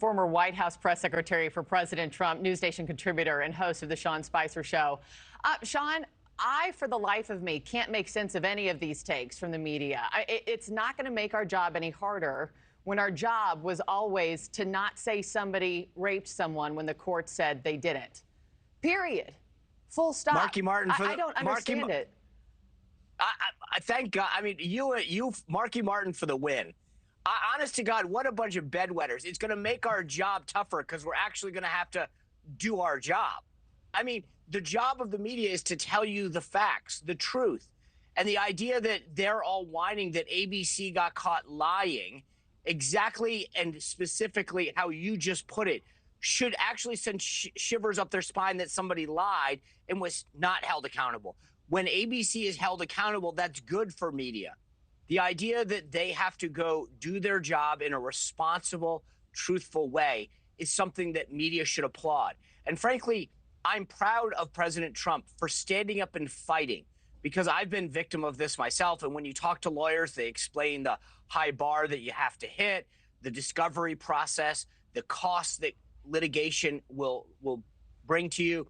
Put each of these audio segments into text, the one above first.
Former White House press secretary for President Trump, NewsNation contributor and host of the Sean Spicer Show. Sean, I, for the life of me, can't make sense of any of these takes from the media. It's not going to make our job any harder when our job was always to not say somebody raped someone when the court said they didn't. Period. Full stop. Markie Martin for I don't understand it. I thank God. I mean, you, Markie Martin for the win. Honest to God, what a bunch of bedwetters. It's going to make our job tougher because we're actually going to have to do our job. I mean, the job of the media is to tell you the facts, the truth. And the idea that they're all whining that ABC got caught lying exactly and specifically how you just put it should actually send shivers up their spine that somebody lied and was not held accountable. When ABC is held accountable, that's good for media. The idea that they have to go do their job in a responsible, truthful way is something that media should applaud. And frankly, I'm proud of President Trump for standing up and fighting, because I've been victim of this myself. And when you talk to lawyers, they explain the high bar that you have to hit, the discovery process, the costs that litigation will bring to you.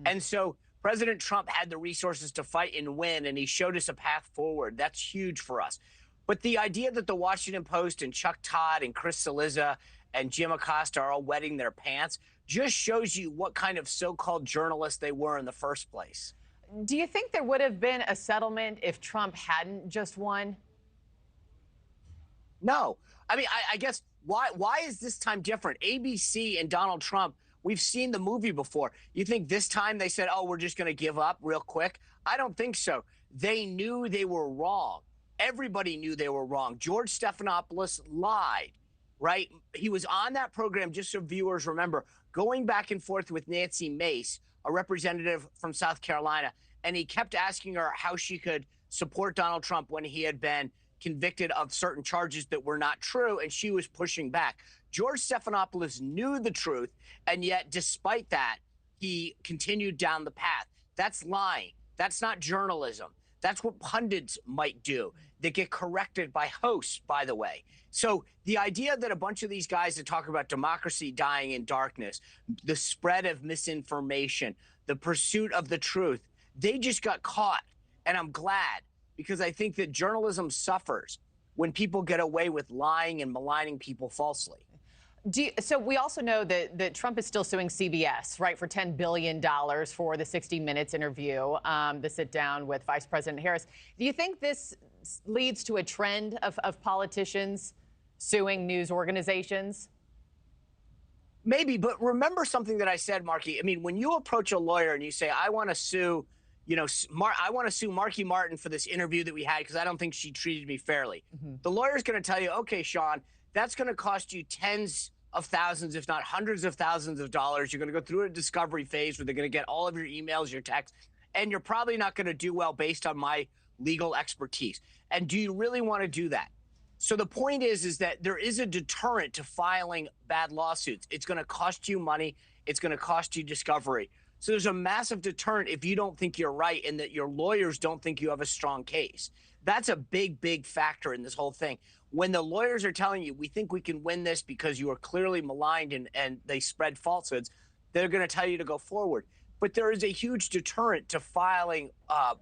And so President Trump had the resources to fight and win, and he showed us a path forward. That's huge for us. But the idea that the Washington Post and Chuck Todd and Chris Cillizza and Jim Acosta are all wetting their pants just shows you what kind of so-called journalists they were in the first place. Do you think there would have been a settlement if Trump hadn't just won? No. I mean, I guess why is this time different? ABC and Donald Trump, we've seen the movie before. You think this time they said, oh, we're just going to give up real quick? I don't think so. They knew they were wrong. Everybody knew they were wrong. George Stephanopoulos lied, right? He was on that program, just so viewers remember, going back and forth with Nancy Mace, a representative from South Carolina, and he kept asking her how she could support Donald Trump when he had been convicted of certain charges that were not true, and she was pushing back. George Stephanopoulos knew the truth, and yet, despite that, he continued down the path. That's lying. That's not journalism. That's what pundits might do. They get corrected by hosts, by the way. So the idea that a bunch of these guys that talk about democracy dying in darkness, the spread of misinformation, the pursuit of the truth, they just got caught. And I'm glad, because I think that journalism suffers when people get away with lying and maligning people falsely. So we also know that Trump is still suing CBS, right, for $10 billion for the 60 Minutes interview, the sit down with Vice President Harris. Do you think this leads to a trend of politicians suing news organizations? Maybe, but remember something that I said, Markie. I mean, when you approach a lawyer and you say, I want to sue, I want to sue Markie Martin for this interview that we had because I don't think she treated me fairly. The lawyer's going to tell you, okay, Sean, that's going to cost you tens of thousands, if not hundreds of thousands of dollars. You're going to go through a discovery phase where they're going to get all of your emails, your texts, and you're probably not going to do well based on my legal expertise. And do you really want to do that? So the point is that there is a deterrent to filing bad lawsuits. It's going to cost you money. It's going to cost you discovery. So there's a massive deterrent if you don't think you're right and that your lawyers don't think you have a strong case. That's a big, big factor in this whole thing. When the lawyers are telling you, we think we can win this because you are clearly maligned and they spread falsehoods, they're going to tell you to go forward. But there is a huge deterrent to filing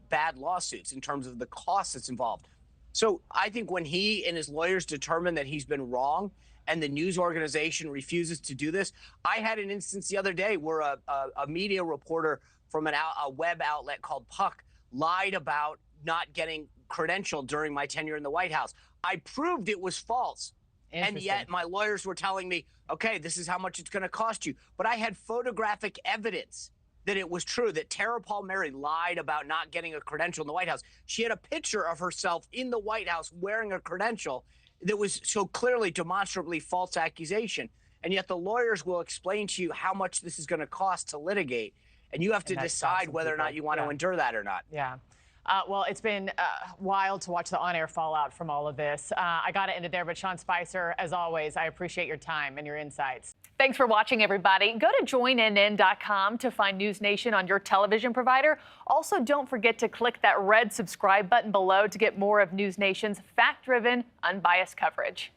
bad lawsuits in terms of the costs that's involved. So I think when he and his lawyers determine that he's been wrong and the news organization refuses to do this, I had an instance the other day where a media reporter from a web outlet called Puck lied about not getting credentialed during my tenure in the White House. I proved it was false. And yet my lawyers were telling me, okay, this is how much it's going to cost you. But I had photographic evidence that it was true, that Tara Paul Mary lied about not getting a credential in the White House. She had a picture of herself in the White House wearing a credential that was so clearly demonstrably false accusation. And yet the lawyers will explain to you how much this is going to cost to litigate. And you have to decide whether or not you want to endure that or not. Yeah. Well, it's been wild to watch the on-air fallout from all of this. I got to end it there, but Sean Spicer, as always, I appreciate your time and your insights. Thanks for watching, everybody. Go to joinnn.com to find NewsNation on your television provider. Also, don't forget to click that red subscribe button below to get more of NewsNation's fact-driven, unbiased coverage.